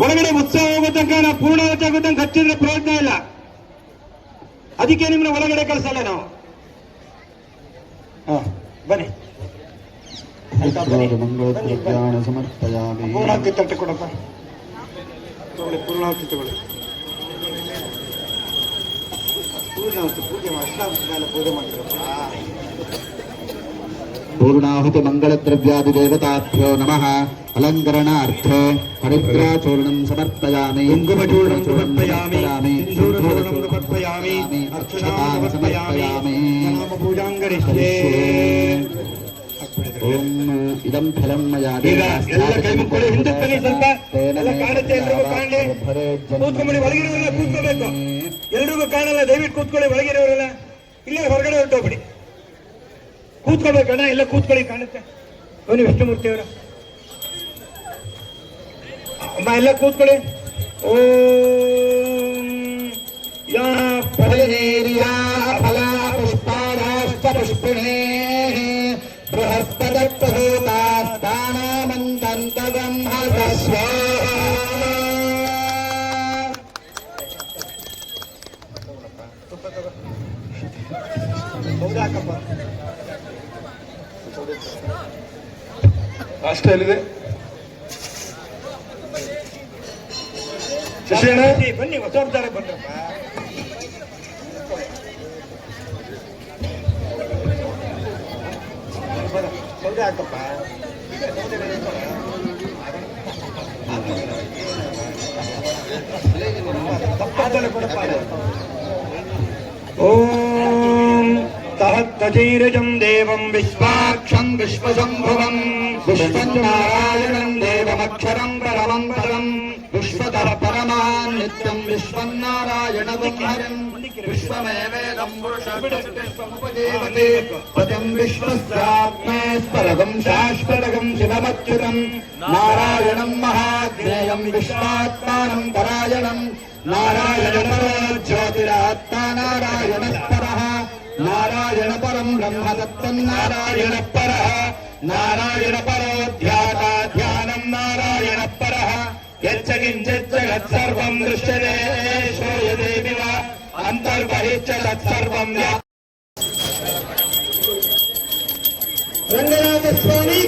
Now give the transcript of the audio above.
ಒಳಗಡೆ ಉತ್ಸವ ಹೋಗೋ ತನಕ ನಾವು ಪೂರ್ಣಾವತಿ ಆಗೋ ತನಕ ಹಚ್ಚಿದ್ರೆ ಪ್ರಯೋಜನ ಇಲ್ಲ. ಅದಕ್ಕೆ ನಿಮ್ಮನ್ನ ಒಳಗಡೆ ಕಳಿಸಲ್ಲ ನಾವು. ಬನ್ನಿ ಪೂರ್ಣಾವತಿ ತಟ್ಟೆ ಕೊಡಪ್ಪ. ಪೂರ್ಣಾವತಿ ತಗೊಳ್ಳಿ. ಪೂಜೆ ಮಾಡ್ತಿರಪ್ಪ. पूर्णाहुति मंगलद्रव्यादिदेवताभ्यो नमः। अलंकरणार्थे हरिद्राचूर्णं समर्पयामि, कुङ्कुमचूर्णं समर्पयामि, सिन्दूरचूर्णं समर्पयामि, अर्चनां समर्पयामि, नामपूजां करिष्ये। ओम इदं फलं मया ಈಗ ಎಲ್ಲ ಕೈ ಮುಕ್ಕೊಳ್ಳಿ. ಹಿಂದಕ್ಕೆ ಬನ್ನಿ ಸ್ವಲ್ಪ. ಎಲ್ಲ ಕಾಣುತ್ತೆ, ಎಲ್ರಿಗೂ ಕಾಣಲಿ. ಕೂತ್ಕೊಂಡ್ಬಿಡಿ. ಒಳಗಿರೋರೆಲ್ಲ ಕೂತ್ಕೋಬೇಕು. ಎಲ್ರಿಗೂ ಕಾಣಲ್ಲ, ದಯವಿಟ್ಟು ಕೂತ್ಕೊಳ್ಳಿ. ಒಳಗಿರೋರೆಲ್ಲ ಇಲ್ಲೇ ಹೊರಗಡೆ ಹೊರಟೋಗ್ಬಿಡಿ. ಕೂತ್ಕೊಳ್ಬೇಕಣ್ಣ, ಎಲ್ಲ ಕೂತ್ಕೊಳ್ಳಿ. ಕಾಣುತ್ತೆ. ಬನ್ನಿ ವಿಷ್ಣುಮೂರ್ತಿ ಅವರು. ಅಮ್ಮ ಎಲ್ಲ ಕೂತ್ಕೊಳ್ಳಿ. ಓಂ ಯಾ ಫಲೇರಿಯಾ ಫಲ ಪುಷ್ಪಾರಾಷ್ಟ ಪುಷ್ಪಿಣೇ ಬೃಹಸ್ಪತಿ ಪ್ರಸೂತಾಸ್ತಾನಮಂತಂತ ಬ್ರಹ್ಮ ಅಷ್ಟೇ ಎಲ್ಲಿದೆ ಶಶಿಯಣ್ಣ? ಬನ್ನಿ, ಹೊಸವರ್ತಾರೆ ಬನ್ರಪ್ಪ. ಸೌದೆ ಹಾಕಪ್ಪ. ಓಂ ತಹತ್ತಜೈರಜಂ ದೇವಂ ವಿಶ್ವಾಕ್ಷಂ ವಿಶ್ವಶಂಭುವಂ ವಿಶ್ವನಾರಾಯಣಂ ದೇವಮಕ್ಷರಂ ಪರಮಂ ಪದಂ ವಿಶ್ವತಃ ಪರಮಾನ್ ನಿತ್ಯಂ ವಿಶ್ವನಾರಾಯಣಂ ಹರಿಂ ವಿಶ್ವಮೇವೇದಂ ಪುರುಷಮುಪಜೀವತಿ ಪದಂ ವಿಶ್ವಸ್ಯಾತ್ಮೇಸ್ಪರಗಂ ಶಾಶ್ವತಗಂ ಶಿವಮಚ್ಯುತಂ ನಾರಾಯಣಂ ಮಹಾಜ್ಞೇಯಂ ವಿಶ್ವಾತ್ಮಾನಂ ಪರಾಯಣಂ ನಾರಾಯಣ ಪರೋ ಜ್ಯೋತಿರಾತ್ಮಾ ನಾರಾಯಣಃ ನಾರಾಯಣ ಪರಂ ಬ್ರಹ್ಮ ತತ್ತನ್ನಾರಾಯಣ ಪರಃ ನಾರಾಯಣ ಪರೋ ಧ್ಯಾತಾ ಧ್ಯಾನಂ ನಾರಾಯಣ ಪರಃ ಯಚ್ಚ ಕಿಂಚಿತ್ ಜಗತ್ ಸರ್ವಂ ದೃಶ್ಯತೆ ಶ್ರೂಯತೆ ವಿವ ಅಂತರ್ಬಹಿಶ್ಚ ತತ್ಸರ್ವಂ ರಂಗನಾಥ ಸ್ವಾಮಿ